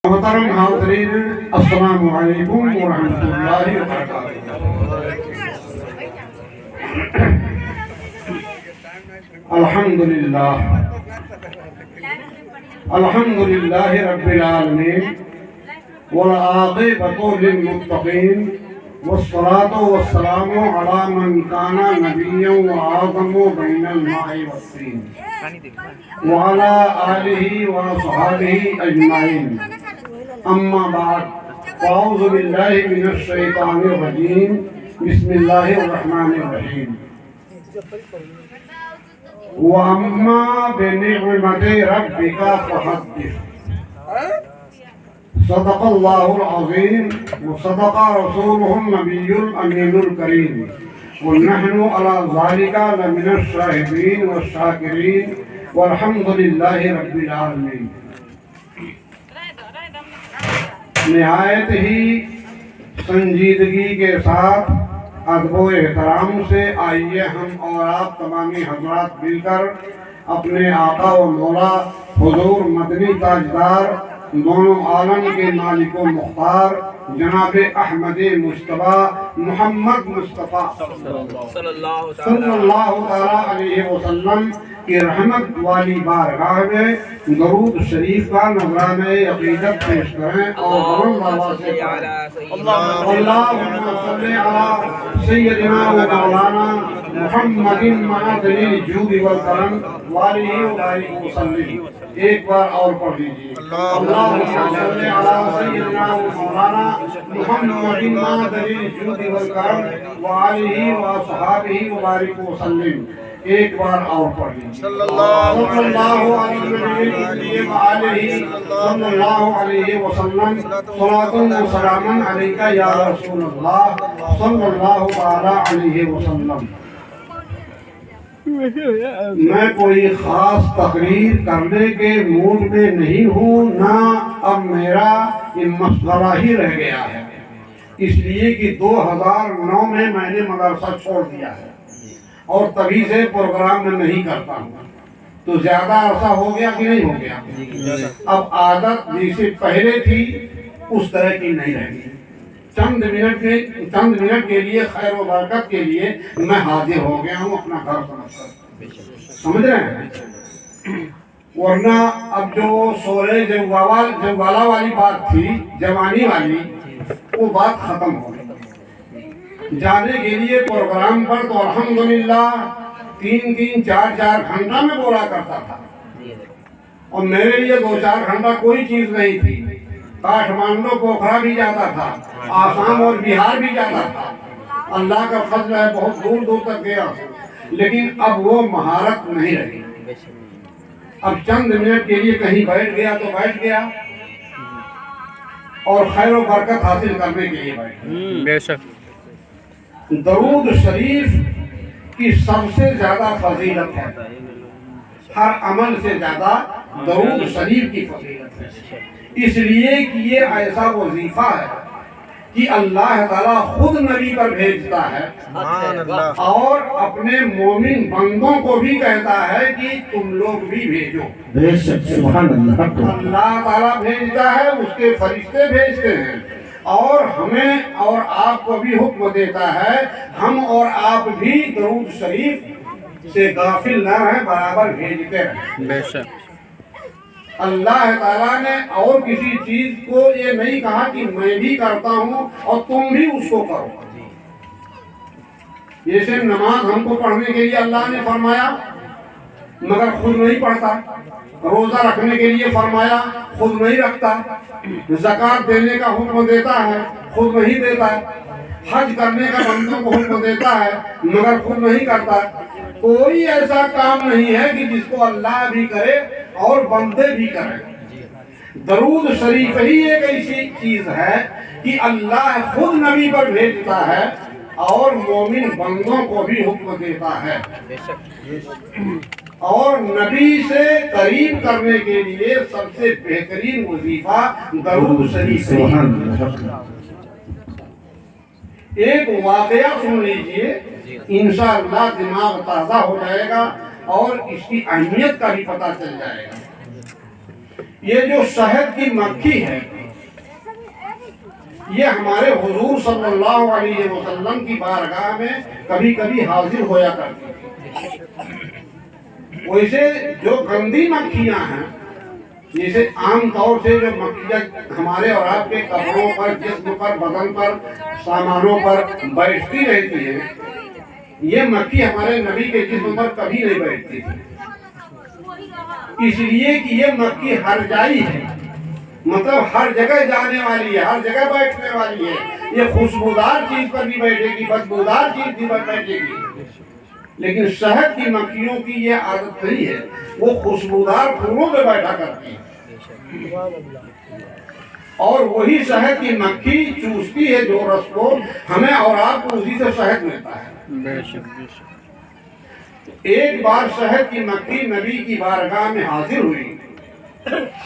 محترم حاضرین، السلام علیکم ورحمۃ اللہ وبرکاتہ۔ الحمد للہ رب العالمین والعاقبۃ للمتقین والصلاة والسلام علی من کان نبیا وآدم بین الماء والطین وعلی آلہ وصحبہ اجمعین، اما بعد فاعوذ باللہ من الشیطان الرجیم، بسم اللہ الرحمن الرحیم۔ وَأَمَّا بِنِعْمَةِ رَبِّكَ فَحَدِّثْ۔ صدق اللہ العظیم وصدق رسولہ النبی الامین الکریم، وَنَحْنُ عَلَى ذَلِكَ لَمِنَ الشَّاهِدِينَ وَالشَّاكِرِينَ وَالْحَمْدُ لِلَّهِ رَبِّ الْعَالَمِينَ۔ نہایت ہی سنجیدگی کے ساتھ ادب و احترام سے آئیے ہم اور آپ تمامی حضرات مل کر اپنے آقا و مولا حضور مدنی تاجدار دونوں عالم کے مالک و مختار جناب احمد مصطفیٰ محمد مصطفیٰ صلی اللہ تعالیٰ علیہ وسلم کی رحمت والی بارگاہ میں درود شریف کا نذرانہ عقیدت پیش کریں اور بلند آواز سے اللہم صلی علی سیدنا و مولانا محمد معدن الجود والکرم وآلہ وآلہ وسلم۔ ایک بار اور پڑھ لیجیے، اللہم صلی علی سیدنا و مولانا محمد معدن الجود والکرم وآلہ وصحبہ وبارک وسلم۔ ایک بار اور پڑھ لیجیے، صلی اللہ علیہ وسلم۔ صلاۃ و سلام علیکہ یا رسول اللہ صلی اللہ علیہ وسلم۔ میں کوئی خاص تقریر کرنے کے موڈ میں نہیں ہوں، نہ اب میرا یہ مشغلہ ہی رہ گیا ہے، اس لیے کہ 2009 میں نے مدرسہ چھوڑ دیا ہے اور تبھی سے پروگرام میں نہیں کرتا ہوں، تو زیادہ عرصہ ہو گیا کہ نہیں ہو گیا؟ اب عادت جیسے پہلے تھی اس طرح کی نہیں رہی۔ چند منٹ کے لیے خیر و برکت کے لیے میں حاضر ہو گیا ہوں اپنا گھر سمجھ کر، سمجھ رہے ہیں؟ ورنہ اب جو سورے جوالا والی بات تھی، جوانی والی، وہ بات ختم ہو گئی۔ جانے کے لیے پروگرام پر تو الحمدللہ 3 4 گھنٹہ میں بولا کرتا تھا، اور میرے لیے 2-4 گھنٹہ کوئی چیز نہیں تھی۔ کاٹھمانڈو پوکھرا بھی جاتا تھا، آسام اور بہار بھی جاتا تھا، اللہ کا فضل ہے بہت دور دور تک گیا، لیکن اب وہ مہارت نہیں رہی۔ اب چند منٹ کے لیے کہیں بیٹھ گیا تو بیٹھ گیا، اور خیر و برکت حاصل کرنے کے لیے بیٹھ گیا۔ بے شک درود شریف کی سب سے زیادہ فضیلت ہے، ہر عمل سے زیادہ درود شریف کی فضیلت ہے، اس لیے کہ یہ ایسا وظیفہ ہے کہ اللہ تعالیٰ خود نبی پر بھیجتا ہے اور اپنے مومن بندوں کو بھی کہتا ہے کہ تم لوگ بھی بھیجو۔ بے شک سبحان اللہ۔ اللہ تعالیٰ بھیجتا ہے، اس کے فرشتے بھیجتے ہیں، اور ہمیں اور آپ کو بھی حکم دیتا ہے ہم اور آپ بھی درود شریف سے غافل نہ رہیں، برابر بھیجتے رہیں۔ بے شک اللہ تعالیٰ نے اور کسی چیز کو یہ نہیں کہا کہ میں بھی کرتا ہوں اور تم بھی اس کو کرو۔ جیسے نماز ہم کو پڑھنے کے لیے اللہ نے فرمایا مگر خود نہیں پڑھتا، روزہ رکھنے کے لیے فرمایا خود نہیں رکھتا، زکوٰۃ دینے کا حکم دیتا ہے خود نہیں دیتا، حج کرنے کا بندوں کو حکم دیتا ہے مگر خود نہیں کرتا۔ کوئی ایسا کام نہیں ہے کہ جس کو اللہ بھی کرے اور بندے بھی کریں۔ درود شریف ہی ایک ایسی چیز ہے کہ اللہ خود نبی پر بھیجتا ہے اور مومن بندوں کو بھی حکم دیتا ہے، اور نبی سے قریب کرنے کے لیے سب سے بہترین وظیفہ درود شریف ہے۔ ایک واقعہ سن لیجئے، انشاءاللہ دماغ تازہ ہو جائے گا اور اس کی اہمیت کا بھی پتہ چل جائے گا۔ یہ جو شہد کی مکھی ہے یہ ہمارے حضور صلی اللہ علیہ وسلم کی بارگاہ میں کبھی کبھی حاضر ہویا کرتی تھی۔ ویسے جو گندی مکھیاں ہیں، جیسے عام طور سے جو مکھیاں ہمارے اور آپ کے کپڑوں پر، جسم پر، بدن پر، سامانوں پر بیٹھتی رہتی ہے، یہ مکھی ہمارے نبی کے جسم پر کبھی نہیں بیٹھتی تھی، اس لیے کہ یہ مکھی ہر جائی ہے، مطلب ہر جگہ جانے والی ہے، ہر جگہ بیٹھنے والی ہے۔ یہ خوشبودار چیز پر بھی بیٹھے گی، بدبودار چیز پر بیٹھے گی، لیکن شہد کی مکھیوں کی یہ عادت نہیں ہے، وہ خوشبودار پھولوں پہ بیٹھا کرتی ہے، اور وہی شہد کی مکھی چوستی ہے جو رس کو، ہمیں اور آپ کو اسی سے شہد ملتا ہے۔ ایک بار شہد کی مکھی نبی کی بارگاہ میں حاضر ہوئی،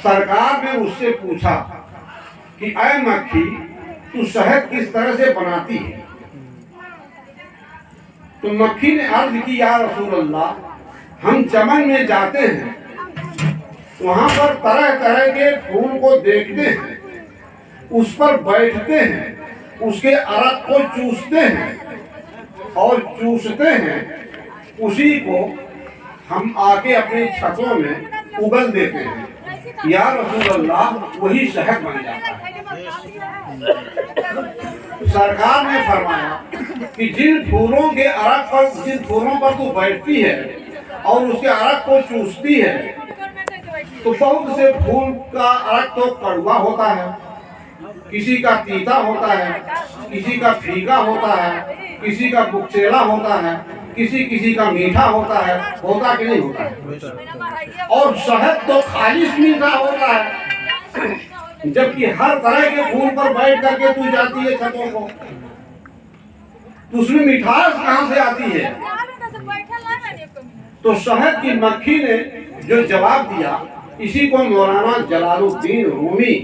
سرکار نے اس سے پوچھا کہ اے مکھی تو شہد کس طرح سے بناتی ہے؟ تو مکھی نے عرض کی یا رسول اللہ، ہم چمن میں جاتے ہیں، وہاں پر طرح طرح کے پھول کو دیکھتے ہیں، اس پر بیٹھتے ہیں، اس کے عرق کو چوستے ہیں اور چوستے ہیں، اسی کو ہم آ کے اپنی چھتوں میں اگل دیتے ہیں، یا رسول اللہ وہی شہد بن جاتا ہے۔ سرکار نے فرمایا کہ جن پھولوں کے عرق پر، جن پھولوں پر تو بیٹھتی ہے اور اس کے عرق کو چوستی ہے، تو بہت سے پھول کا عرق تو کڑوا ہوتا ہے، کسی کا تیتا ہوتا ہے، کسی کا پھیکا ہوتا ہے، کسی کا بکچیلا ہوتا ہے، کسی کا میٹھا ہوتا ہے، ہوتا کہ نہیں ہوتا ہے؟ اور شہد تو خالص میٹھا ہوتا ہے، جبکہ ہر طرح کے پھول پر بیٹھ کر کے تو جاتی ہے چھتوں کو، تو اس میں مٹھاس کہاں سے آتی ہے؟ تو شہد کی مکھی نے جو جواب دیا، اسی کو مولانا جلال الدین رومی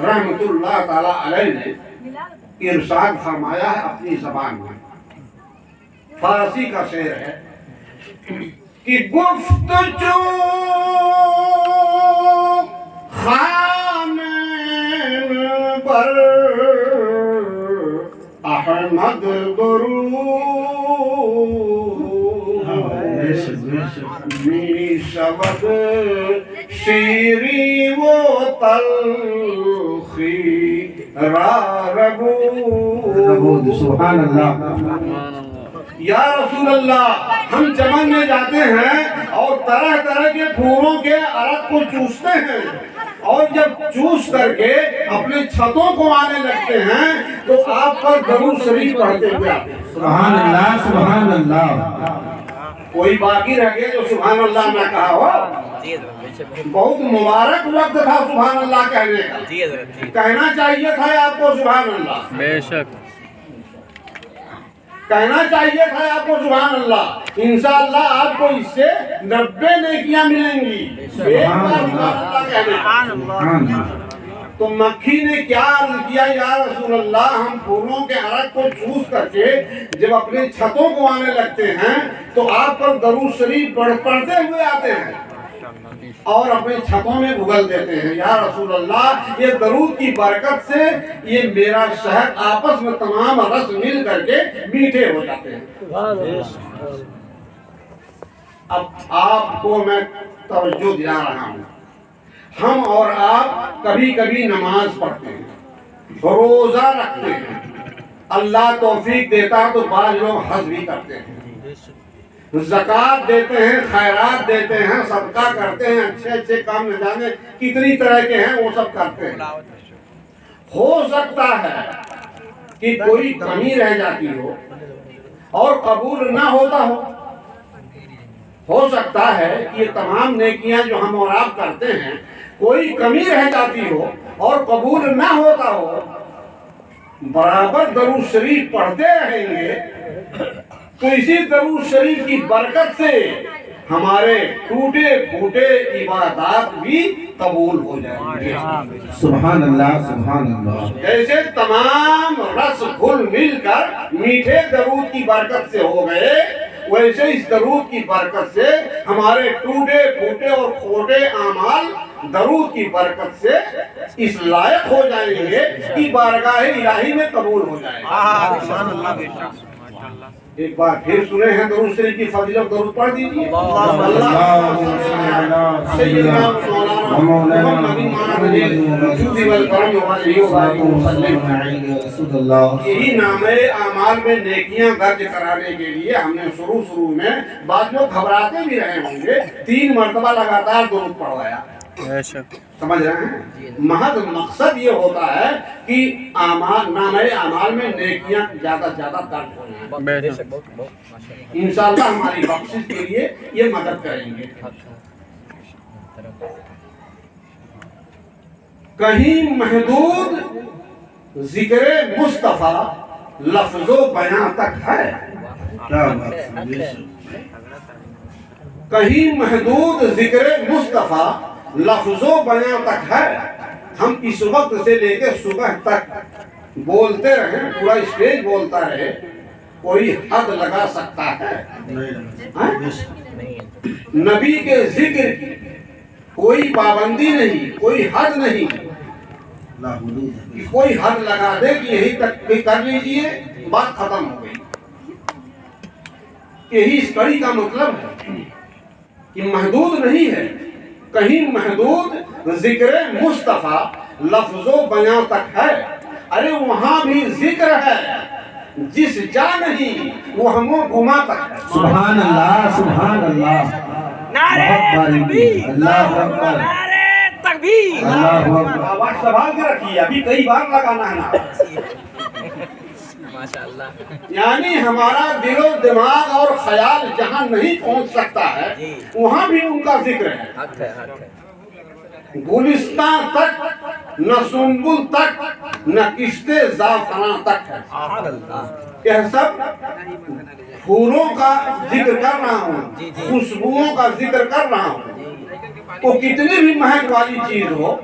رحمت اللہ تعالی علیہ نے ارشاد فرمایا ہے اپنی زبان میں، فارسی کا شعر ہے کہ گفت جو خانے پر احمد درود می شود شیری و تلخی را ربود۔ سبحان اللہ۔ یا رسول اللہ، ہم چمن میں جاتے ہیں اور طرح طرح کے پھولوں کے عرق کو چوستے ہیں، اور جب چوس کر کے اپنے چھتوں کو آنے لگتے ہیں تو آپ پر درود شریف پڑھتے ہوئے آتے ہیں۔ سبحان اللہ، سبحان اللہ۔ کوئی باقی رہ گیا جو سبحان اللہ نہ کہا ہو؟ بہت مبارک وقت تھا سبحان اللہ کہنے کا، کہنا چاہیے تھا آپ کو سبحان اللہ، بے شک کہنا چاہیے تھا آپ کو سبحان اللہ۔ انشاءاللہ آپ کو اس سے 90 نیکیاں ملیں گی ایک بار سبحان اللہ کہنے کا۔ تو مکھی نے کیا عرض کیا، یا رسول اللہ ہم پھولوں کے عرق کو چوس کر کے جب اپنے چھتوں کو آنے لگتے ہیں تو آپ پر درود شریف پڑھتے ہوئے آتے ہیں اور اپنے چھتوں میں اگل دیتے ہیں۔ یا رسول اللہ، یہ درود کی برکت سے یہ میرا شہد آپس میں تمام رس مل کر کے میٹھے ہو جاتے ہیں۔ اب آپ کو میں توجہ دلا رہا ہوں، ہم اور آپ کبھی کبھی نماز پڑھتے ہیں، روزہ رکھتے ہیں، اللہ توفیق دیتا تو بعض لوگ حج بھی کرتے ہیں، زکوٰۃ دیتے ہیں، خیرات دیتے ہیں، صدقہ کرتے ہیں، اچھے اچھے کام نہ جانے کتنی طرح کے ہیں وہ سب کرتے ہیں۔ ہو سکتا ہے کہ کوئی کمی رہ جاتی ہو اور قبول نہ ہوتا ہو سکتا ہے کہ یہ تمام نیکیاں جو ہم اور آپ کرتے ہیں کوئی کمی رہ جاتی ہو اور قبول نہ ہوتا ہو، برابر درود شریف پڑھتے رہیں گے تو اسی درود شریف کی برکت سے ہمارے ٹوٹے پھوٹے عبادات بھی قبول ہو جائیں گے۔ سبحان اللہ، سبحان اللہ۔ جیسے تمام رس گھل مل کر میٹھے درود کی برکت سے ہو گئے، ویسے اس درود کی برکت سے ہمارے ٹوٹے پھوٹے اور کھوٹے اعمال درود کی برکت سے اس لائق ہو جائیں گے کہ بارگاہ الہی میں قبول ہو جائیں گے۔ ایک بار پھر سنے ہیں درود شریف کی فضیلت، درود پڑھ دیجیے۔ سیدنا مولانا محمد یہی نام اعمال میں نیکیاں درج کرانے کے لیے ہم نے شروع میں بعض لوگ گھبراتے بھی رہے ہوں گے 3 مرتبہ لگاتار درود پڑھوایا۔ سمجھ رہے ہیں؟ محض مقصد یہ ہوتا ہے کہ نامہ اعمال میں نیکیاں زیادہ سے زیادہ درج ہو جائیں۔ انشاءاللہ ہماری بخشش کے لیے یہ مدد کریں گے۔ کہیں محدود ذکر مصطفیٰ لفظ و بیان تک ہے، کہیں محدود ذکر مصطفیٰ لفظ و بیان تک ہے۔ ہم اس وقت سے لے کے صبح تک بولتے رہیں، پورا اسٹیج بولتا رہے، کوئی حد لگا سکتا ہے؟ نبی کے ذکر کی کوئی پابندی نہیں، کوئی حد نہیں کہ کوئی حد لگا دے کہ یہی تک کر لیجئے، بات ختم ہو گئی۔ یہی اس کڑی کا مطلب ہے کہ محدود نہیں ہے، کہیں محدود ذکر مصطفیٰ لفظ و بیان تک ہے۔ ارے وہاں بھی ذکر ہے، جس جا نہیں وہ ہم گما تک ہے۔ سبحان اللہ، سبحان اللہ، نعرہ تکبیر، اللہ اکبر، نعرہ تکبیر۔ اللہ اکبر۔ آواز سنبھال کے رکھیے، ابھی کئی بار لگانا ہے نا۔ ماشاءاللہ۔ یعنی ہمارا دل و دماغ اور خیال جہاں نہیں پہنچ سکتا ہے وہاں بھی ان کا ذکر ہے۔ حق ہے، حق ہے۔ گلستان تک نہ سنبل تک نہ کشتے زعفراں تک ہے۔ سبحان اللہ۔ یہ سب پھولوں کا ذکر کر رہا ہوں، خوشبوؤں کا ذکر کر رہا ہوں۔ وہ کتنی بھی مہک والی چیز ہو،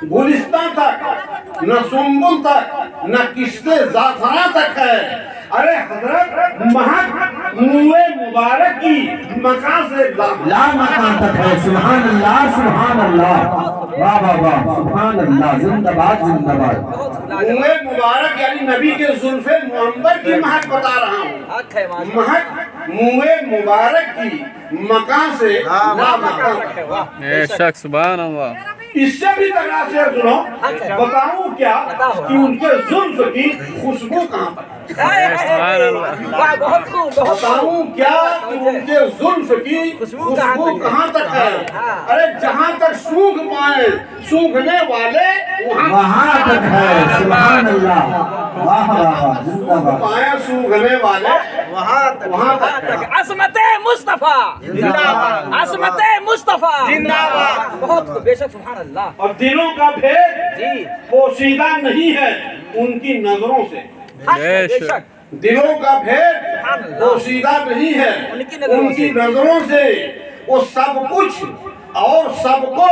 گلستان تک نہ سنبل تک نہ کشتے زعفراں تک ہے۔ ارے حضرت مہک منہ مبارک کی مکان سے لا مکان تک ہے۔ سبحان اللہ، سبحان اللہ، واہ واہ واہ، سبحان اللہ، زندہ باد، زندہ باد۔ منہ مبارک یعنی نبی کے زلف منور کی مہک بتا رہا ہوں۔ حق ہے، ماشاءاللہ۔ مہک منہ مبارک کی مکان سے لا مکان تک ہے۔ بے شک، سبحان اللہ۔ اس سے بھی تناسب سنو، بتاؤں کیا کہ ان کے زلف کی خوشبو کہاں پر ہے؟ سبحان اللہ۔ واہ، بہت خوب، بہت خوب۔ بتاؤں کیا کہ ان کے زلف کی خوشبو کہاں تک ہے؟ ارے جہاں تک سونگھ پائیں سونگھنے والے وہاں تک ہے۔ سبحان اللہ، واہ واہ واہ، زندہ سونگھ باد۔ پائیں سونگھنے والے وہاں تک ہے۔ عظمت مصطفیٰ زندہ باد، عظمت مصطفیٰ زندہ باد۔ بہت خوب، بے شک، سبحان اللہ۔ اور دلوں کا بھید جی، پوشیدہ نہیں ہے ان کی نظروں سے۔ حق ہے، بے شک۔ دلوں کا بھید پوشیدہ نہیں ہے ان کی نظروں سے۔ وہ سب کچھ اور سب کو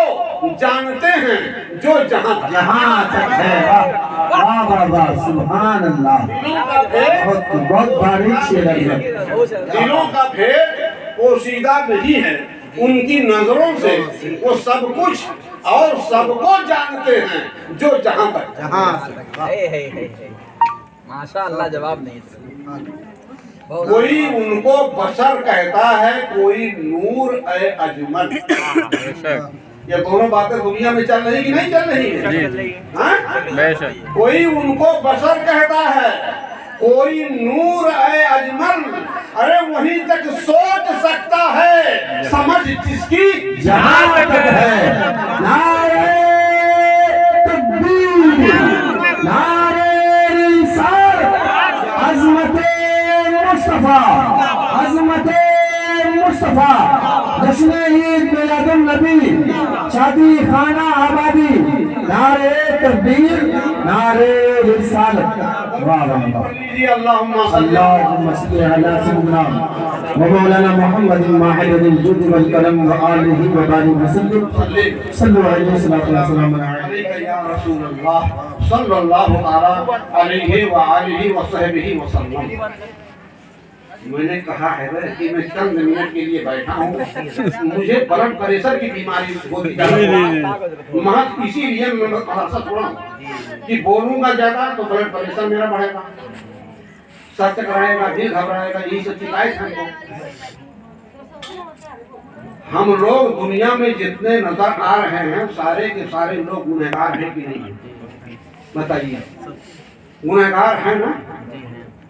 جانتے ہیں جو جہاں تک۔ جہاں تک ہے، واہ واہ واہ، سبحان اللہ۔ دلوں کا بھید بہت باریک شعر ہے۔ دلوں کا بھید پوشیدہ نہیں ہے ان کی نظروں سے۔ وہ سب کچھ اور سب کو جانتے ہیں جو جہاں تک۔ ماشاءاللہ، جواب نہیں تھا۔ کوئی ان کو بشر کہتا ہے، کوئی نور اے اجمل۔ بے شک، یہ دونوں باتیں دنیا میں چل رہی کہ نہیں چل رہی ہیں؟ جی، ہاں؟ بے شک۔ کوئی ان کو بشر کہتا ہے، کوئی نور اے اجمل۔ ارے وہیں تک سوچ سکتا ہے سمجھ جس کی جہاں تک ہے۔ نعرہ تکبیر، نعرہ رسالت، عظمت مصطفیٰ، عظمت مصطفیٰ، جشن عید میلاد النبی، شادی خانہ آبادی، نعرہ تکبیر، نعرہ رسالت، واہ واہ واہ۔ اللہم صلی اللهم صل على سيدنا ومولانا محمد ماحد الجود والكرم وآله وبارك وسلم صلوا عليه الصلاة والسلام عليه علیہ یا رسول اللہ صلی اللہ علیہ وآلہ وصحبہ وسلم۔ میں نے کہا ہے کہ میں چند منٹ کے لیے بیٹھا ہوں, مجھے بلڈ پریشر کی بیماری ہوتی جا رہی ہے, محض اسی لیے میں مدرسہ چھوڑا ہوں کہ بولوں گا زیادہ تو بلڈ پریشر میرا بڑھے گا, سر چکرائے گا, دل گھبرائے گا, یہی سب شکایت ہے. ہم لوگ دنیا میں جتنے نظر آ رہے ہیں سارے کے سارے لوگ گنہگار ہیں کہ نہیں؟ بتائیے, گنہگار ہیں نا؟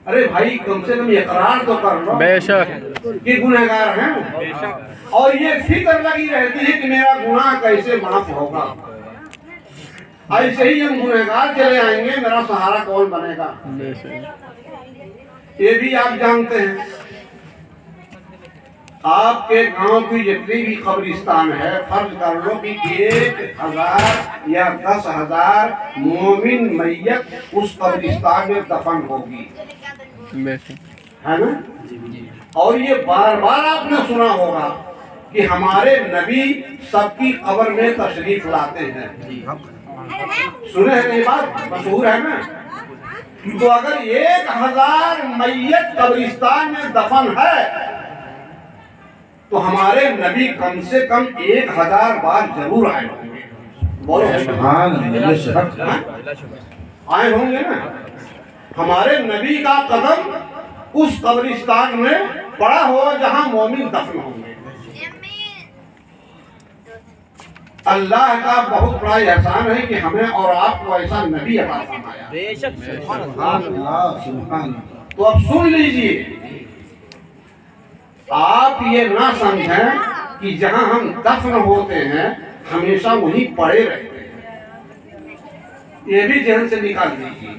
ارے بھائی کم سے کم اقرار تو کر لو بے شک کہ گنہگار ہیں, اور یہ فکر لگی رہتی ہے کہ میرا گناہ کیسے معاف ہوگا. ایسے ہی ہم گنہگار چلے آئیں گے, میرا سہارا کون بنے گا؟ بے شک یہ بھی آپ جانتے ہیں. آپ کے گاؤں کی جتنی بھی قبرستان ہے, فرض کر لو کہ 1000 یا 10,000 مومن میت اس قبرستان میں دفن ہوگی, بے شک ہے نا؟ اور یہ بار بار آپ نے سنا ہوگا کہ ہمارے نبی سب کی قبر میں تشریف لاتے ہیں. سنے ہیں یہ بات, مشہور ہے نا؟ تو اگر 1000 میت قبرستان میں دفن ہے تو ہمارے نبی کم سے کم 1000 بار ضرور آئے ہوں گے. بولو آئے ہوں گے نا. ہمارے نبی کا قدم اس قبرستان میں پڑا ہوا جہاں مومن دفن ہوں گے. اللہ کا بہت بڑا احسان ہے کہ ہمیں اور آپ کو ایسا نبی عطا فرمایا. بے شک سبحان اللہ. تو اب سن لیجئے, آپ یہ نہ سمجھیں کہ جہاں ہم دفن ہوتے ہیں ہمیشہ وہیں پڑے رہتے ہیں, یہ بھی ذہن سے نکال دیجیے.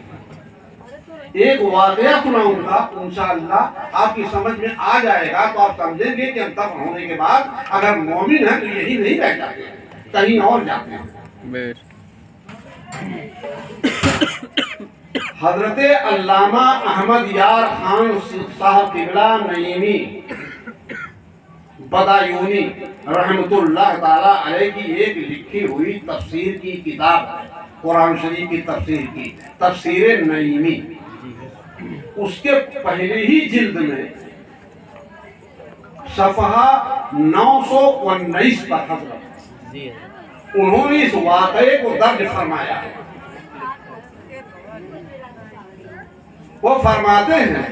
ایک واقعہ سناؤں گا, انشاءاللہ آپ کی سمجھ میں آ جائے گا تو آپ سمجھیں گے کہ ہم دفن ہونے کے بعد اگر مومن ہیں تو یہی نہیں رہ جاتے, کہیں اور جاتے ہیں. بے حضرت علامہ احمد یار خان صاحب قبلہ نعیمی بدایونی رحمت اللہ تعالی علیہ کی ایک لکھی ہوئی تفسیر کی کتاب, قرآن شریف کی تفسیر کی, تفسیر نعیمی. اس کے پہلے ہی جلد میں صفحہ 919 پر حضرت انہوں نے اس واقعے کو درج فرمایا ہے. وہ فرماتے ہیں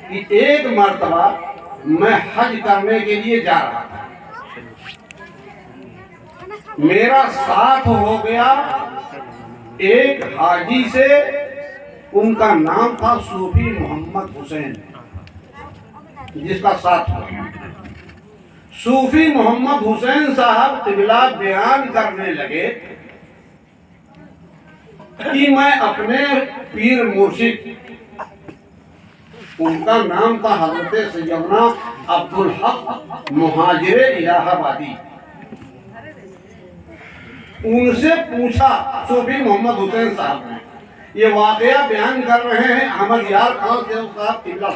کہ ایک مرتبہ میں حج کرنے کے لیے جا رہا تھا, میرا ساتھ ہو گیا ایک حاجی سے, ان کا نام تھا صوفی محمد حسین, جس کا ساتھ ہوا. صوفی محمد حسین صاحب قبلہ بیان کرنے لگے کہ میں اپنے پیر مرشد, ان کا نام تھا حضرت سیدنا عبدالحق مہاجر الہ آبادی, ان سے پوچھا صوفی محمد حسین صاحب نے, یہ واقعہ بیان کر رہے ہیں احمد یار خان صاحب قبلہ,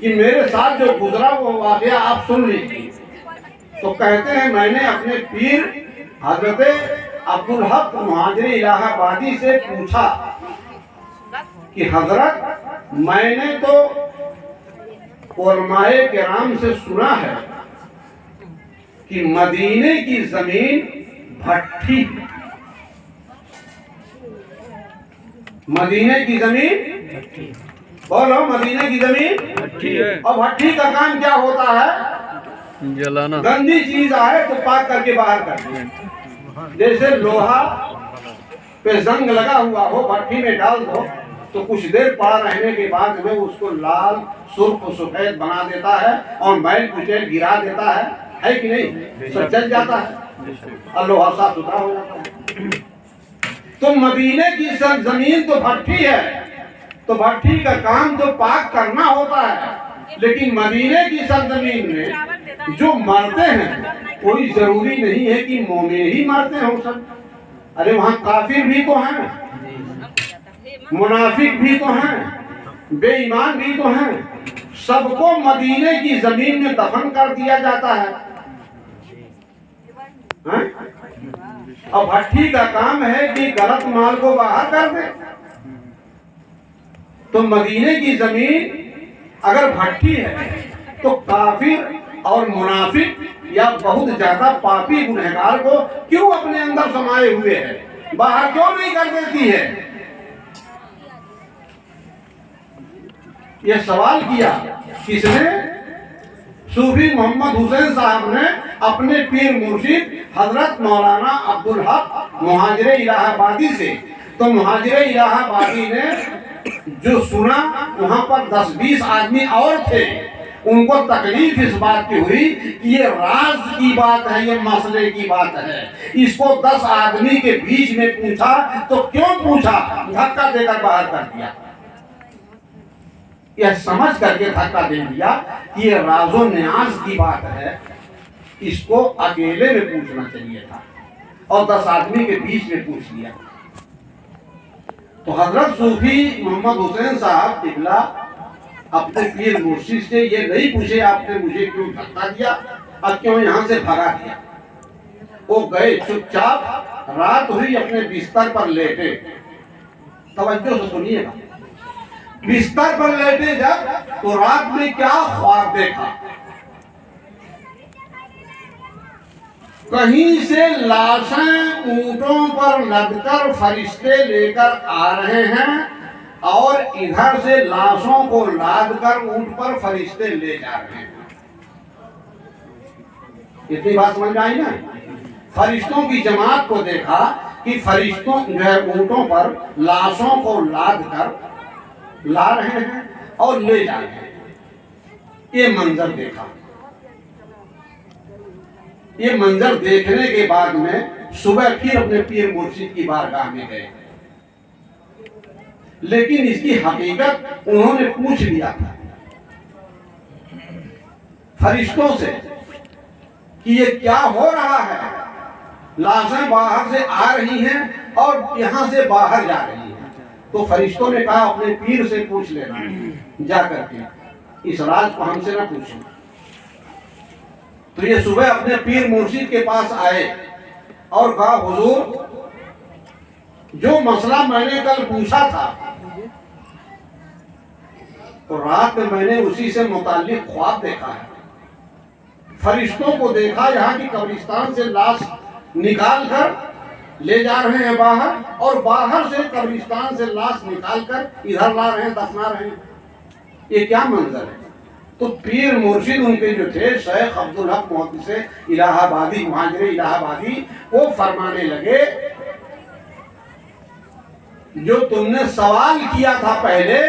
کہ میرے ساتھ جو گزرا وہ واقعہ آپ سن لیجیے. تو کہتے ہیں میں نے اپنے پیر حضرت عبدالحق مہاجر الہ آبادی سے پوچھا کہ حضرت میں نے تو علماء کرام سے سنا ہے کہ مدینے کی زمین بھٹی, مدینے کی زمین, بولو مدینے کی زمین, اور بھٹی کا کام کیا ہوتا ہے؟ جلانا. گندی چیز آئے تو پاک کر کے باہر کر دیں. جیسے لوہا پہ زنگ لگا ہوا ہو, بھٹی میں ڈال دو تو کچھ دیر پڑا رہنے کے بعد میں اس کو لال سرخ و سفید بنا دیتا ہے اور میل کچیل گرا دیتا ہے کہ نہیں؟ سب جل جاتا ہے اور لوہا صاف ستھرا ہو جاتا ہے. تو مدینے کی زمین تو بھٹی ہے, تو بھٹی کا کام تو پاک کرنا ہوتا ہے, لیکن مدینے کی سرزمین میں جو مرتے ہیں کوئی ضروری نہیں ہے کہ مومن ہی مرتے ہوں سب. ارے وہاں کافر بھی تو ہیں, منافق بھی تو ہیں, بے ایمان بھی تو ہیں, سب کو مدینے کی زمین میں دفن کر دیا جاتا ہے. اب بھٹی کا کام ہے کہ غلط مال کو باہر کر دے. تو مدینے کی زمین اگر بھٹی ہے تو کافر اور منافق یا بہت زیادہ پاپی گنہگار کو کیوں اپنے اندر سمائے ہوئے ہے، باہر کیوں نہیں کر دیتی ہے؟ یہ سوال کیا کس نے؟ صوفی محمد حسین صاحب نے اپنے پیر مرشد حضرت مولانا عبدالحق مہاجر الہ آبادی سے۔ تو مہاجر الہ آبادی نے جو سنا، وہاں پر 10-20 آدمی اور تھے، ان کو تکلیف اس بات کی ہوئی کہ یہ راز کی بات ہے، یہ مسئلے کی بات ہے، اس کو 10 آدمی کے بیچ میں پوچھا تو کیوں پوچھا؟ دھکا دے کر باہر کر دیا۔ یہ سمجھ کر کے دھکا دے دیا کہ یہ راز و نیاز کی بات ہے، اس کو اکیلے میں پوچھنا چاہیے تھا، اور 10 آدمی کے بیچ میں پوچھ لیا۔ تو حضرت صوفی محمد حسین صاحب قبلہ اپنے پیر مرشد سے یہ نہیں پوچھے آپ نے مجھے کیوں دھکا دیا اور کیوں یہاں سے بھگا دیا۔ وہ گئے چپ چاپ، رات ہوئی، اپنے بستر پر لیٹے۔ توجہ سے سنیے گا، بستر پر لیٹے جب، تو رات میں کیا خواب دیکھا؟ کہیں سے لاشیں اونٹوں پر لد کر فرشتے لے کر آ رہے ہیں، اور ادھر سے لاشوں کو لاد کر اونٹ پر فرشتے لے جا رہے ہیں۔ اتنی بات سمجھ میں آئی نا؟ فرشتوں کی جماعت کو دیکھا کہ فرشتوں جو ہے اونٹوں پر لاشوں کو لاد کر لا رہے ہیں اور لے جا رہے ہیں۔ یہ منظر دیکھا۔ یہ منظر دیکھنے کے بعد میں صبح پھر اپنے پیر مرشد کی بارگاہ میں گئے، لیکن اس کی حقیقت انہوں نے پوچھ لیا تھا فرشتوں سے کہ یہ کیا ہو رہا ہے؟ لاشیں باہر سے آ رہی ہیں اور یہاں سے باہر جا رہی ہیں۔ تو فرشتوں نے کہا اپنے پیر سے پوچھ لینا جا کر کے، اس راز کو ہم سے نہ پوچھیں۔ تو یہ صبح اپنے پیر مرشد کے پاس آئے اور کہا حضور، جو مسئلہ میں نے کل پوچھا تھا، تو رات میں نے اسی سے متعلق خواب دیکھا ہے۔ فرشتوں کو دیکھا یہاں کی قبرستان سے لاش نکال کر لے جا رہے ہیں باہر، اور باہر سے قبرستان سے لاش نکال کر ادھر لا رہے ہیں، دفنا رہے ہیں۔ یہ کیا منظر ہے؟ تو پیر مرشد ان کے جو تھے شیخ عبدالحق محدث الہ آبادی مہاجر الہ آبادی، وہ فرمانے لگے جو تم نے سوال کیا تھا پہلے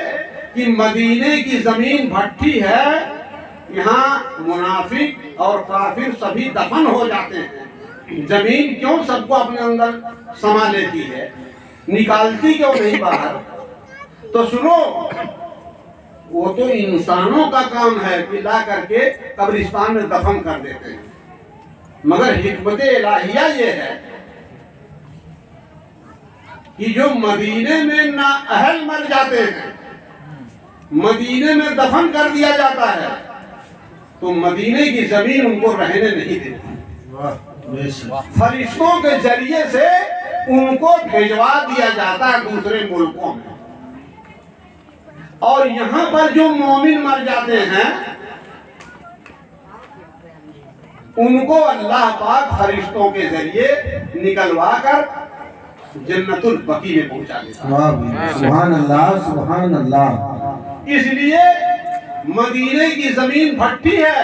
کہ مدینے کی زمین بھٹی ہے، یہاں منافق اور کافر سبھی دفن ہو جاتے ہیں، زمین کیوں سب کو اپنے اندر سما لیتی ہے، نکالتی کیوں نہیں باہر؟ تو سنو، وہ تو انسانوں کا کام ہے کہ لا کر کے قبرستان میں دفن کر دیتے ہیں، مگر حکمت الہیہ یہ ہے کہ جو مدینے میں نااہل مر جاتے ہیں، مدینے میں دفن کر دیا جاتا ہے، تو مدینے کی زمین ان کو رہنے نہیں دیتی، فرشتوں کے ذریعے سے ان کو بھیجوا دیا جاتا ہے دوسرے ملکوں میں۔ اور یہاں پر جو مومن مر جاتے ہیں ان کو اللہ پاک فرشتوں کے ذریعے نکلوا کر جنت البقیع میں پہنچا دیتا ہے۔ سبحان اللہ، سبحان اللہ۔ اس لیے مدینے کی زمین بھٹی ہے،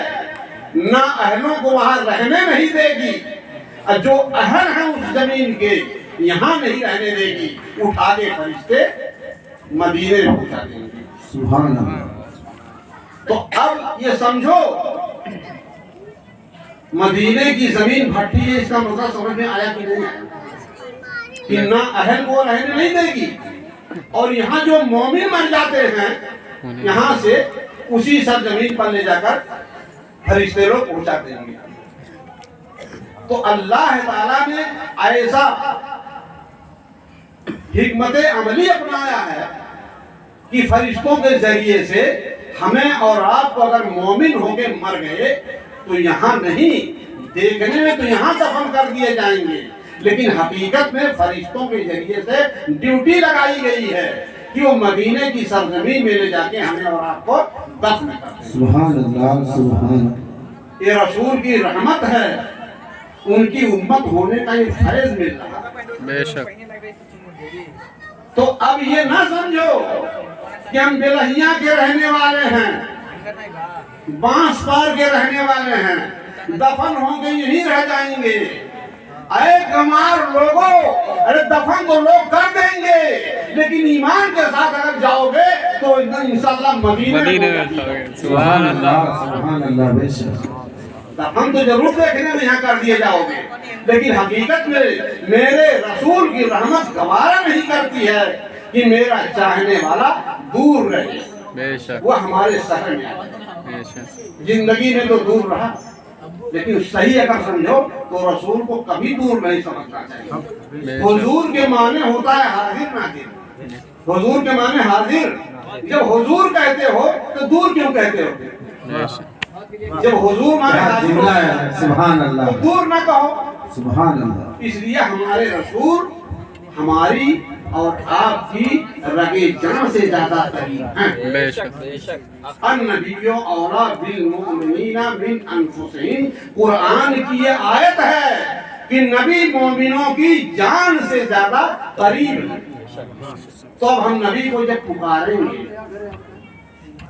نہ اہلوں کو وہاں رہنے نہیں دے گی، اور جو اہل ہیں اس زمین کے یہاں نہیں رہنے دے گی، اٹھا کے فرشتے مدینے میں پہنچا دیں گے۔ سبحان اللہ۔ تو اب یہ سمجھو مدینے کی زمین بھٹی ہے، اس کا مطلب سمجھ میں آیا کہ نہیں آیا؟ کہ نہ اہل کو رہنے نہیں دے گی، اور یہاں جو مومن مر جاتے ہیں یہاں سے اسی سرزمین پر لے جا کر فرشتے لوگ پہنچا دیں گے۔ تو اللہ تعالیٰ نے ایسا حکمت عملی اپنایا ہے کہ فرشتوں کے ذریعے سے ہمیں اور آپ کو اگر مومن ہو کے مر گئے تو یہاں نہیں، دیکھنے میں تو یہاں دفن کر دیے جائیں گے، لیکن حقیقت میں فرشتوں کے ذریعے سے ڈیوٹی لگائی گئی ہے کہ وہ مدینے کی سرزمین میں لے جا کے ہمیں اور آپ کو دفن کر دیں۔ سبحان اللہ سبحان اللہ۔ یہ رسول کی رحمت ہے، ان کی امت ہونے کا یہ فیض مل رہا ہے۔ بے شک تو اب یہ نہ سمجھو کہ ہم بلہیاں کے رہنے والے ہیں، بانس پار کے رہنے والے ہیں، دفن ہوں گے یہیں رہ جائیں گے۔ اے گمار لوگوں، ارے دفن تو لوگ کر دیں گے لیکن ایمان کے ساتھ اگر جاؤ گے تو انشاءاللہ مدینے مدینے میں میں ہوگا۔ سبحان اللہ سبحان اللہ بے شک۔ دفن تو ضرور دیکھنے میں یہاں کر دیے جاؤ گے لیکن حقیقت میں میرے رسول کی رحمت گوارا نہیں کرتی ہے کہ میرا چاہنے والا دور رہے، بے شک وہ ہمارے شہر میں آئے۔ بے شک زندگی میں تو دور رہا لیکن صحیح اگر سمجھو تو رسول کو کبھی دور نہیں سمجھنا چاہیے۔ بے شک حضور کے معنی ہوتا ہے حاضر ناظر، حضور کے معنی حاضر۔ جب حضور کہتے ہو تو دور کیوں کہتے ہو؟ بے شک جب حضور معنی کیا حاضر جملہ ہوتا ہے، ہے سبحان تو اللہ دور نہ کہو۔ سبحان اللہ۔ اس لیے ہمارے رسول ہماری اور آپ کی رگے جان سے زیادہ قریب ہیں۔ بے شک النبی اولا بالمؤمنین من انفسہم، قرآن کی یہ آیت ہے کہ نبی مومنوں کی جان سے زیادہ قریب ہے۔ تو اب ہم نبی کو جب پکاریں گے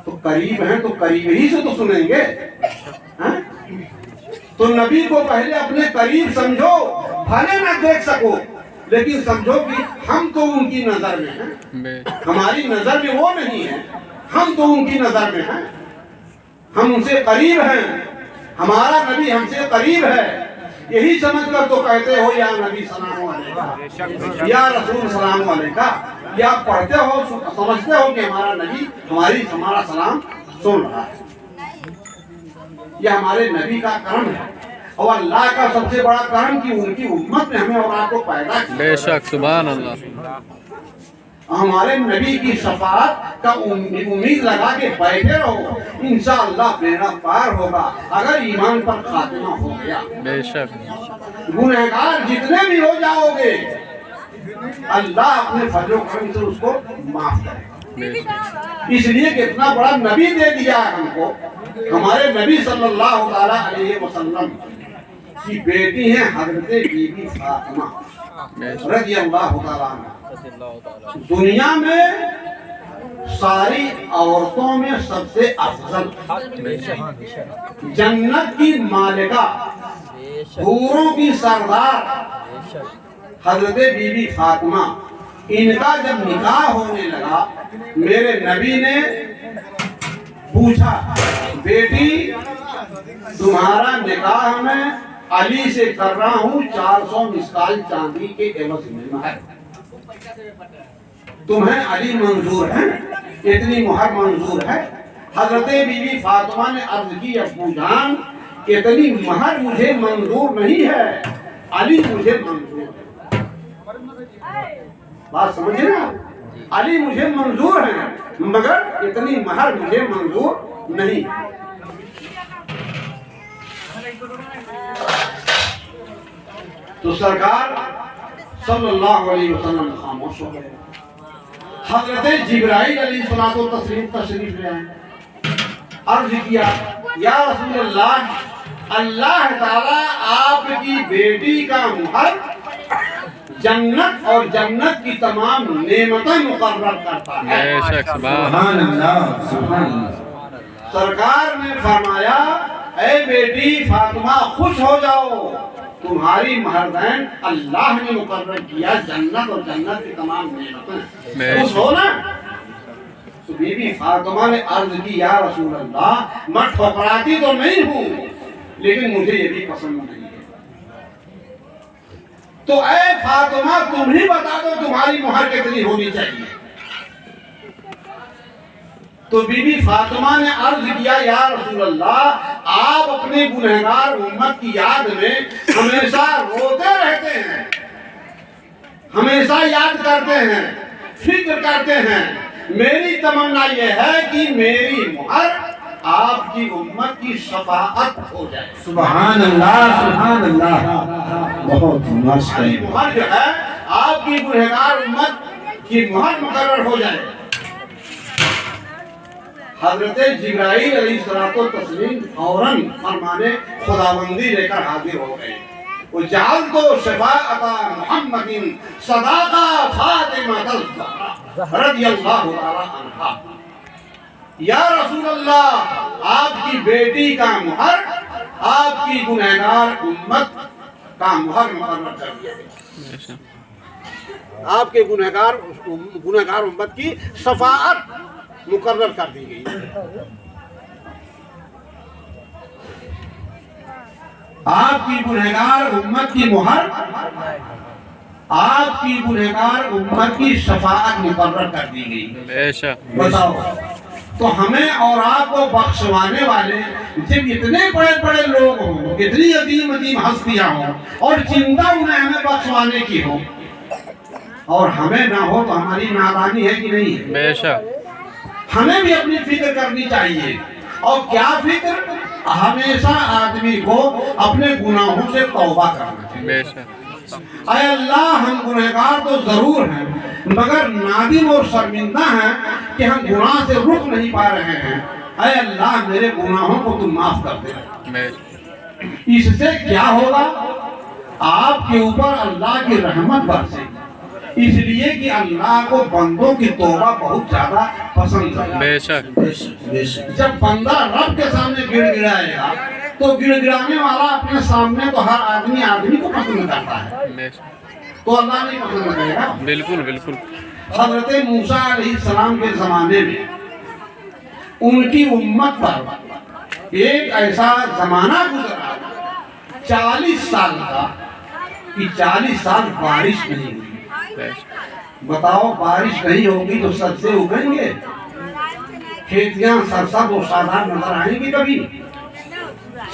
تو قریب ہیں تو قریب ہی سے تو سنیں گے، ہاں؟ تو نبی کو پہلے اپنے قریب سمجھو، بھلے نہ دیکھ سکو لیکن سمجھو کہ ہم تو ان کی نظر میں ہیں، بے ہماری نظر میں وہ نہیں ہے، ہم تو ان کی نظر میں ہیں، ہم ان سے قریب ہیں، ہمارا نبی ہم سے قریب ہے۔ یہی سمجھ کر تو کہتے ہو یا نبی سلام علیکہ، یا رسول سلام علیکہ، یا پڑھتے ہو سمجھتے ہو کہ ہمارا نبی ہمارا سلام سن رہا ہے۔ یہ ہمارے نبی کا کرم ہے اور اللہ کا سب سے بڑا کرم کہ ان کی امت نے ہمیں اور آپ کو پیدا کیا۔ بے شک سبحان اللہ ہمارے نبی کی شفاعت کا امید لگا کے بیٹھے رہو، انشاءاللہ بیڑا پار ہوگا اگر ایمان پر خاتمہ ہو گیا۔ بے شک گنہگار جتنے بھی ہو جاؤ گے اللہ اپنے فضل و کرم سے اس کو معاف کرے گا۔ بے شک اس لیے کہ اتنا بڑا نبی دے دیا ہے ہم کو، ہمارے نبی صلی اللہ تعالی علیہ وسلم کی بیٹی ہیں حضرت بی بی فاطمہ بے شک رضی اللہ تعالیٰ عنہ۔ دنیا میں ساری عورتوں میں سب سے افضل، جنت کی مالکہ، حوروں کی سردار حضرت بی بی فاطمہ، ان کا جب نکاح ہونے لگا میرے نبی نے پوچھا بیٹی تمہارا نکاح میں علی سے کر رہا ہوں 400 مسکال چاندی کے عوض میں مہر، تمہیں علی منظور ہے؟ اتنی مہر منظور ہے؟ حضرت بی بی فاطمہ نے عرض کی ابو جان اتنی مہر مجھے منظور نہیں ہے، علی مجھے منظور ہے۔ بات سمجھے نا، علی مجھے منظور ہے مگر اتنی مہر مجھے منظور نہیں۔ تو سرکار صلی اللہ علیہ وسلم خاموش ہو گئے۔ حضرت جبرائیل علیہ الصلوۃ والتسلیم تشریف لے آئے، عرض کیا یا رسول اللہ، اللہ تعالیٰ آپ کی بیٹی کا مہر جنت اور جنت کی تمام نعمتیں مقرر کرتا ہے۔ بے شک سبحان سبحان اللہ سبحان اللہ۔ سرکار نے فرمایا اے بیٹی فاطمہ خوش ہو جاؤ، تمہاری مہردین اللہ نے مقرر کیا جنت اور جنت کی تمام نعمتیں، خوش ہو نا۔ تو بی بی فاطمہ نے عرض کی یا رسول اللہ میں ٹھکراتی تو نہیں ہوں لیکن مجھے یہ بھی پسند نہیں ہے۔ تو اے فاطمہ تم ہی بتا دو تمہاری مہر کتنی ہونی چاہیے۔ تو بی بی فاطمہ نے عرض کیا یا رسول اللہ آپ اپنے گنہگار امت کی یاد میں ہمیشہ روتے رہتے ہیں، ہمیشہ یاد کرتے ہیں، فکر کرتے ہیں، میری تمنا یہ ہے کہ میری مہر آپ کی امت کی شفاعت ہو جائے۔ سبحان اللہ سبحان اللہ، بہت ماشاء ہماری اللہ۔ مہر جو ہے آپ کی گنہگار امت کی مہر مقرر ہو جائے، حضرت جبرائیل علیہ الصلوۃ والتسلیم فوراً فرمانے خداوندی لے کر حاضر ہو گئے۔ وجعلت شفاعت محمد صداقہ فاطمہ الزہرا رضی اللہ تعالی عنہا، یا رسول اللہ آپ کی بیٹی کا مہر آپ کی گنہگار امت کا مہر مقرر کر دیا گیا، آپ کے گنہگار امت کی شفاعت مقرر کر دی گئی۔ آپ کی گنہگار امت کی مہر، آپ کی گنہگار امت کی شفاعت مقرر کر دی گئی۔ بے شک بتاؤ، تو ہمیں اور آپ کو بخشوانے والے جب اتنے بڑے بڑے لوگ ہوں، اتنی عظیم عظیم ہستیاں ہوں، اور چنتا انہیں ہمیں بخشوانے کی ہو، اور ہمیں نہ ہو تو ہماری نادانی ہے کہ نہیں ہے؟ بے شک ہمیں بھی اپنی فکر کرنی چاہیے۔ اور کیا فکر؟ ہمیشہ آدمی کو اپنے گناہوں سے توبہ کرنا چاہیے۔ بے شک اے اللہ، ہم گنہگار تو ضرور ہیں، مگر نادم اور شرمندہ ہیں کہ ہم گناہ سے رک نہیں پا رہے ہیں۔ اے اللہ، میرے گناہوں کو تم معاف کر دے۔ بے اس سے کیا ہوگا؟ آپ کے اوپر اللہ کی رحمت برسے، اس لیے کہ اللہ کو بندوں کی توبہ بہت زیادہ پسند ہے۔ بے شک جب بندہ رب کے سامنے گڑ گڑائے گا تو گڑ گڑانے والا اپنے سامنے تو ہر آدمی کو پسند کرتا ہے، بے شک تو اللہ نہیں پسند کرے گا۔ بالکل بالکل حضرت موسیٰ علیہ السلام کے زمانے میں ان کی امت پر ایک ایسا زمانہ گزرا 40 سال کا کہ 40 سال بارش نہیں ہوئی۔ بے شک بتاؤ، بارش نہیں ہوگی تو سبزے اگیں گے؟ کھیتیاں سرسبز و شاداب نظر آئیں گی کبھی؟